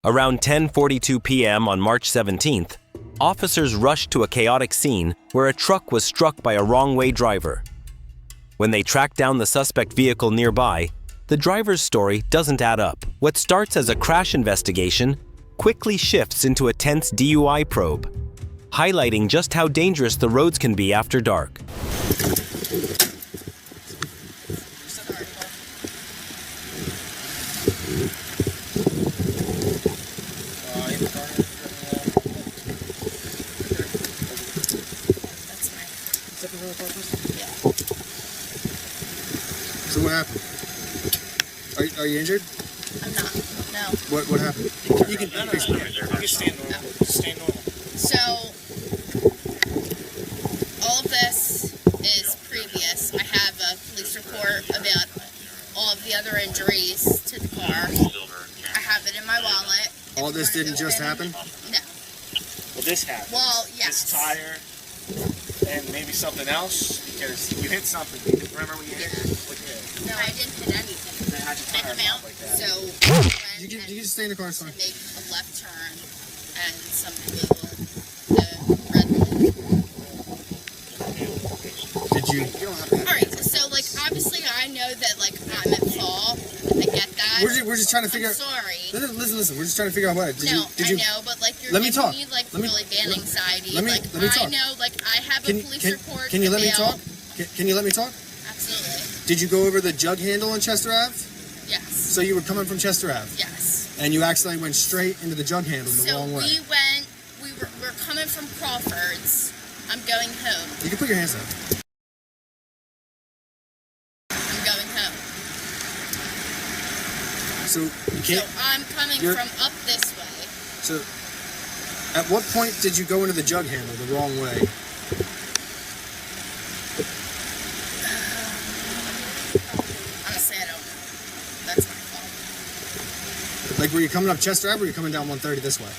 Around 10:42 p.m. on March 17th, officers rushed to a chaotic scene where a truck was struck by a wrong-way driver. When they tracked down the suspect vehicle nearby, the driver's story doesn't add up. What starts as a crash investigation quickly shifts into a tense DUI probe, highlighting just how dangerous the roads can be after dark. So what happened? Are you injured? I'm not. No. What happened? You can stand normal. Stand normal. So all of this is previous. I have a police report about all of the other injuries to the car. I have it in my wallet. All this didn't just happen? No. Well, this happened. Well, yes. This tire and maybe something else because you hit something. Remember when you hit? What you hit? No, I didn't hit anything. Then how'd your I tire come out. pop like that? So You can just stay in the car, it's fine. make a left turn and some people the red light. Did you don't have to. Alright, so like obviously I know that like I'm at fault. I get that. We're just trying to figure I'm out. sorry. Listen. We're just trying to figure out what. Did No, you, I know, but like you're Let me giving talk. me like Let me- really bad anxiety. let me I talk. know, like I have a police report. Can you let me about- talk? Can you let me talk? Absolutely. Did you go over the jug handle on Chester Ave? Yes. So you were coming from Chester Ave, Yes. and you accidentally went straight into the jug handle the So wrong way. we're coming from Crawford's. I'm going home. You can put your hands down. I'm going home. So you So can't. I'm coming you're- from up this way. So at what point did you go into the jug handle the wrong way? Honestly, I don't know. That's my fault. Like, were you coming up Chester Ave, or were you coming down 130 this way?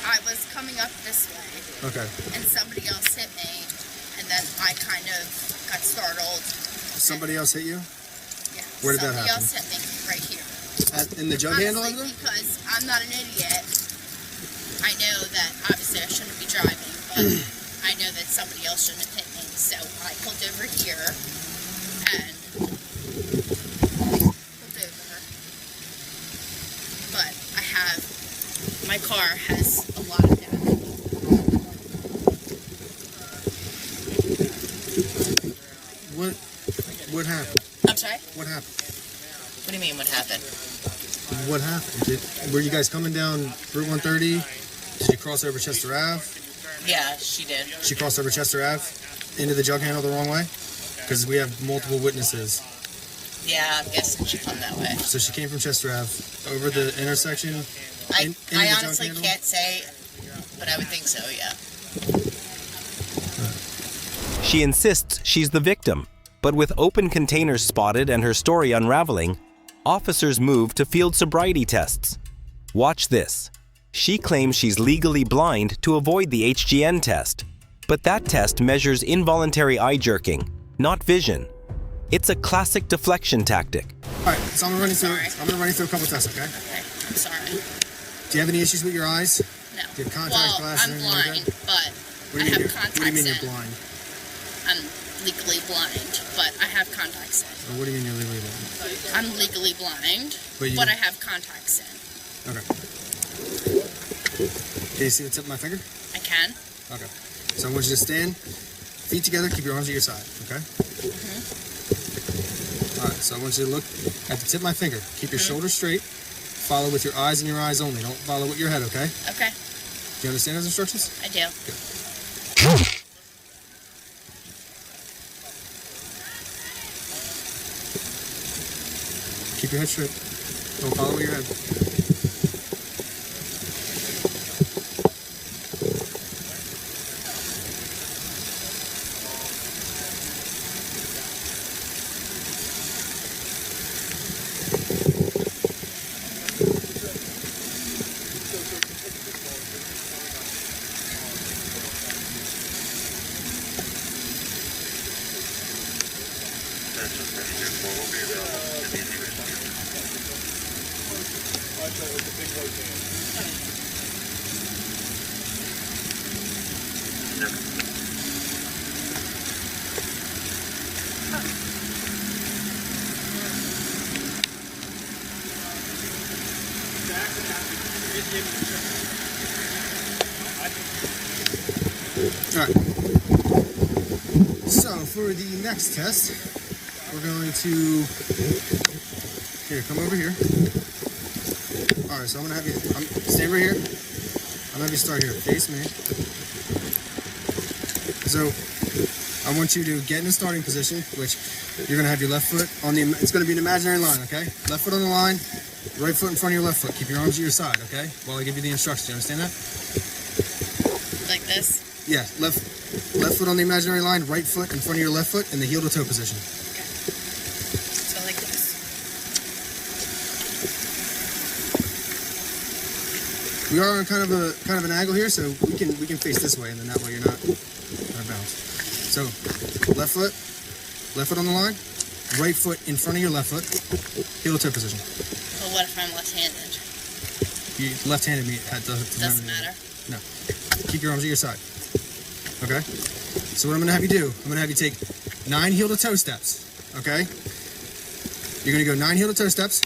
I was coming up this way, Okay. and somebody else hit me, and then I kind of got startled. Somebody else hit you? Yeah. Where did that somebody happen? else hit me right here. In the jug handle Honestly, over there? because I'm not an idiot. I know that obviously I shouldn't be driving, but I know that somebody else shouldn't have hit me. So I pulled over here and pulled over. But my car has a lot of damage. What happened? I'm sorry? What happened? What do you mean what happened? What happened? Were you guys coming down Route 130? Did you cross over Chester Ave? Yeah, she did. She crossed over Chester Ave into the jug handle the wrong way? Because we have multiple witnesses. Yeah, I'm guessing she come that way. So she came from Chester Ave over the intersection. I into the jug honestly handle? can't say, but I would think so, yeah. She insists she's the victim, but with open containers spotted and her story unraveling, officers move to field sobriety tests. Watch this. She claims she's legally blind to avoid the HGN test, but that test measures involuntary eye jerking, not vision. It's a classic deflection tactic. All right, so I'm gonna run you through a couple tests, okay? Okay, I'm sorry. Do you have any issues with your eyes? No. Do you have contacts, glasses, I'm or anything like blind, that? but What I do you have mean? contacts What do you mean in. you're blind? I'm legally blind, but I have contacts in. Or what do you mean you're legally blind? I'm legally blind, But I have contacts in. Okay. Can you see the tip of my finger? I can. Okay. So I want you to stand, feet together, keep your arms at your side, okay? All right, so I want you to look at the tip of my finger. Keep your shoulders straight. Follow with your eyes and your eyes only. Don't follow with your head, okay? Okay, Do you understand those instructions? I do. Keep your head straight. Don't follow with your head. Alright. So for the next test, we're going to come over here. Alright, so I'm gonna have you stay right here. I'm gonna have you start here. Face me. So I want you to get in the starting position, which you're gonna have your left foot on the, it's gonna be an imaginary line, okay? Left foot on the line, right foot in front of your left foot. Keep your arms at your side, okay? While I give you the instructions. You understand that? Like this? Yeah, left foot on the imaginary line, right foot in front of your left foot in the heel to toe position. Okay. So like this. We are on kind of an angle here, so we can face this way, and then that way you're not gonna bounce. So left foot on the line, right foot in front of your left foot, heel to toe position. Well, what if I'm left-handed? You left-handed me, Doesn't matter. No. Keep your arms at your side. Okay? So what I'm gonna have you do, I'm gonna have you take 9 heel to toe steps. Okay? You're gonna go 9 heel to toe steps,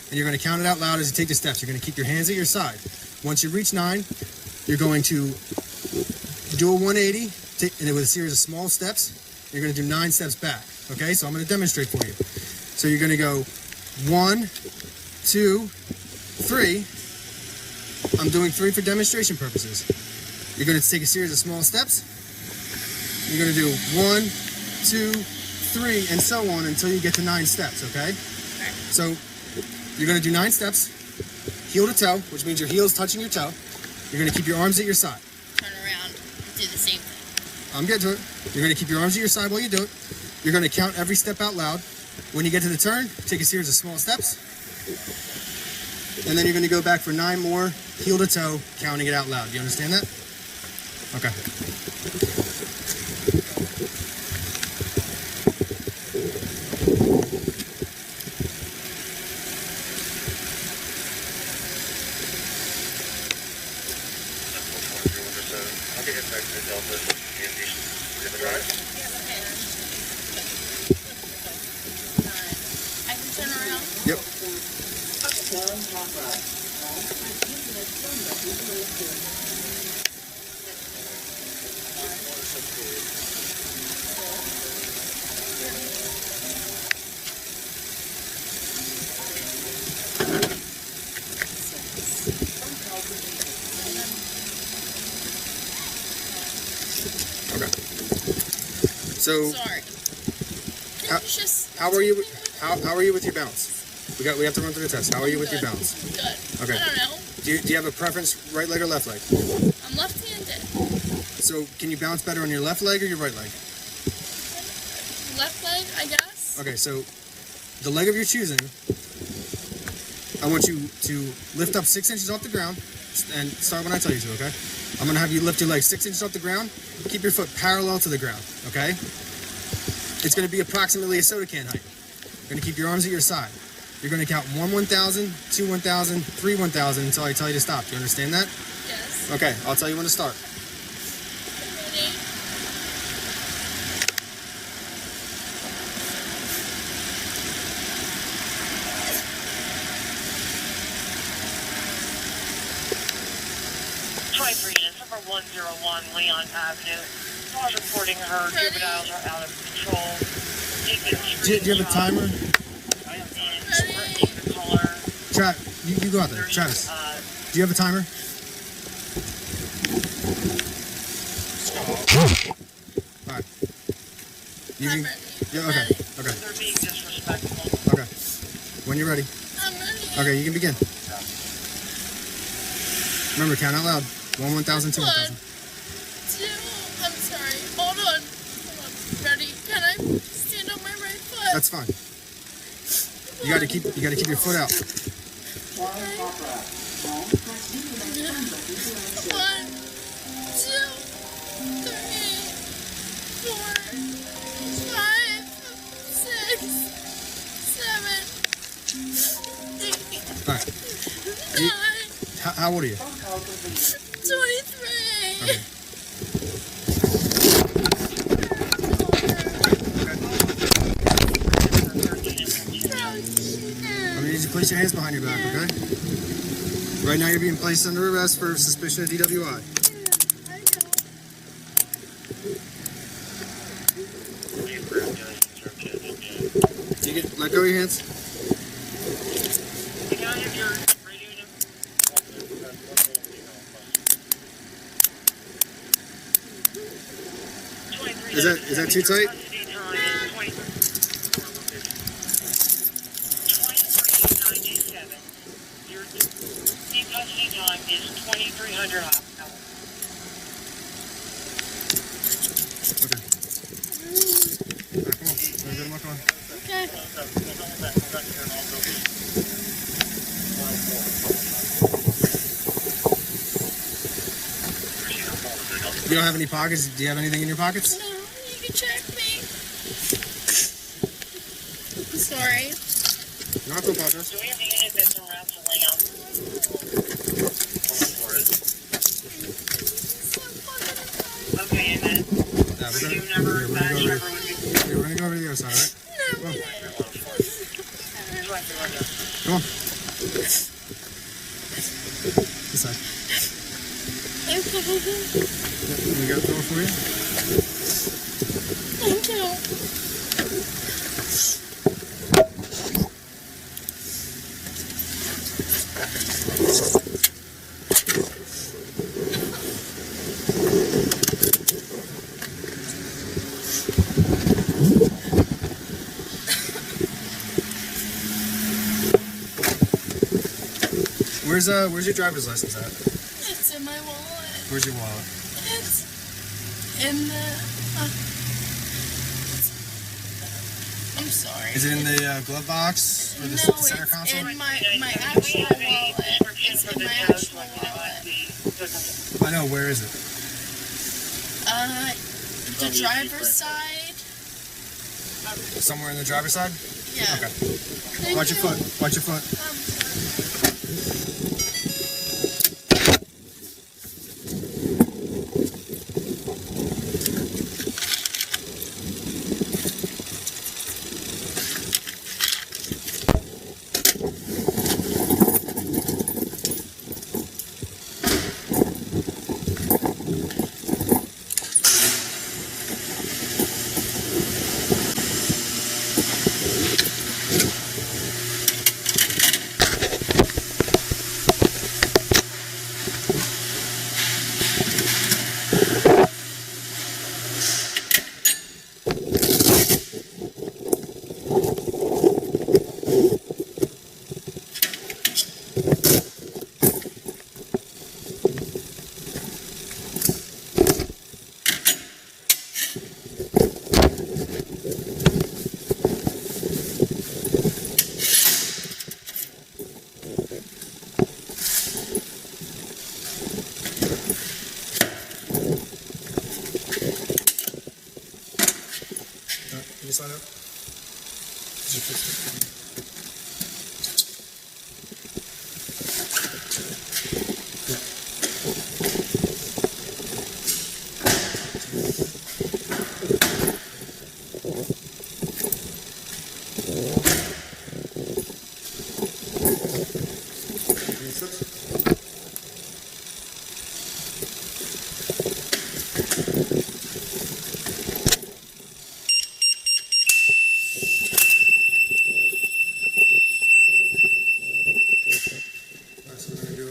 and you're gonna count it out loud as you take the steps. You're gonna keep your hands at your side. Once you reach 9, you're going to do a 180, and with a series of small steps, you're gonna do 9 steps back. Okay? So I'm gonna demonstrate for you. So you're gonna go 1, 2, 3. I'm doing 3 for demonstration purposes. You're going to take a series of small steps. You're going to do 1, 2, 3, and so on until you get to 9 steps, okay? So you're going to do 9 steps, heel to toe, which means your heel is touching your toe. You're going to keep your arms at your side. Turn around and do the same thing. I'm getting to it. You're going to keep your arms at your side while you do it. You're going to count every step out loud. When you get to the turn, take a series of small steps. And then you're going to go back for 9 more, heel to toe, counting it out loud. Do you understand that? Okay. I can turn around? Yep. Okay. So, Sorry. how are you with your bounce? We have to run through the test. How are you with your bounce? Good. Okay. I don't know. Do you have a preference, right leg or left leg? I'm left-handed. So can you bounce better on your left leg or your right leg? Left leg, I guess. Okay, so the leg of your choosing, I want you to lift up 6 inches off the ground and start when I tell you to, okay? I'm gonna have you lift your leg 6 inches off the ground. Keep your foot parallel to the ground, okay? It's gonna be approximately a soda can height. You're gonna keep your arms at your side. You're gonna count 1 1,000, 2 1,000, 3 1,000 until I tell you to stop. Do you understand that? Yes. Okay, I'll tell you when to start. Ready? Number 101 Leon Avenue. Call reporting her juveniles are out of control. Do you have a timer? You go out there. Travis, do you have a timer? Alright. You can, yeah, okay. They're being disrespectful. Okay. When you're ready. I'm ready. Okay, you can begin. Remember, count out loud. 1 1,000, 2 1,000. 2. I'm sorry. Hold on. Ready? Can I stand on my right foot? That's fine. You gotta keep your foot out. 1, 2, 3, 4, 5, 6, 7, 8, Alright. 9, How old are you? 23. Okay. I'm gonna need you to place your hands behind your back, okay? Right now you're being placed under arrest for suspicion of DWI. You get, let go of your hands. Is that too tight? Your custody time is 2,300 hours. Okay. Come on. You don't have any pockets? Do you have anything in your pockets? No, you can check me. I'm sorry. You don't have to apologize. Do we have the unit that's around to lay out? Okay, and then We're gonna go over to the other side, alright? Come on. Come on. This side. We got a door for you? Thank you. Where's your driver's license at? It's in my wallet. Where's your wallet? It's in the. I'm sorry. Is it in the glove box or the No, center it's console? in my actual wallet. It's in my actual wallet. I know. Where is it? The driver's side. Somewhere in the driver's side? Yeah. Okay. Thank Watch you. your foot. Watch your foot. Can you sign up?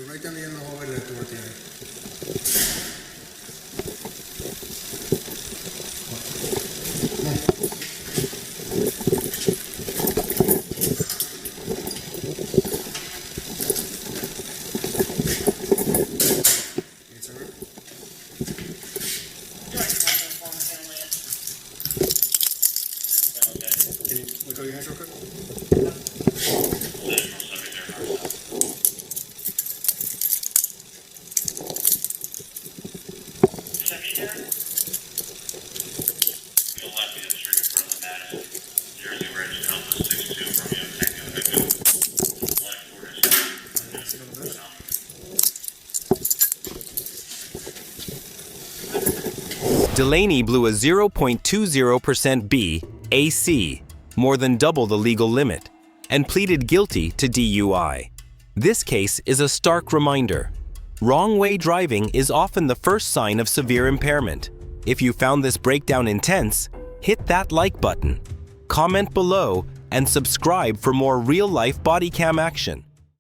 Right down the end of the hallway to that door at the end. It's all right. Can you look over your hands real quick? Delaney blew a 0.20% B AC, more than double the legal limit, and pleaded guilty to DUI. This case is a stark reminder. Wrong-way driving is often the first sign of severe impairment. If you found this breakdown intense, hit that like button, comment below, and subscribe for more real-life body cam action.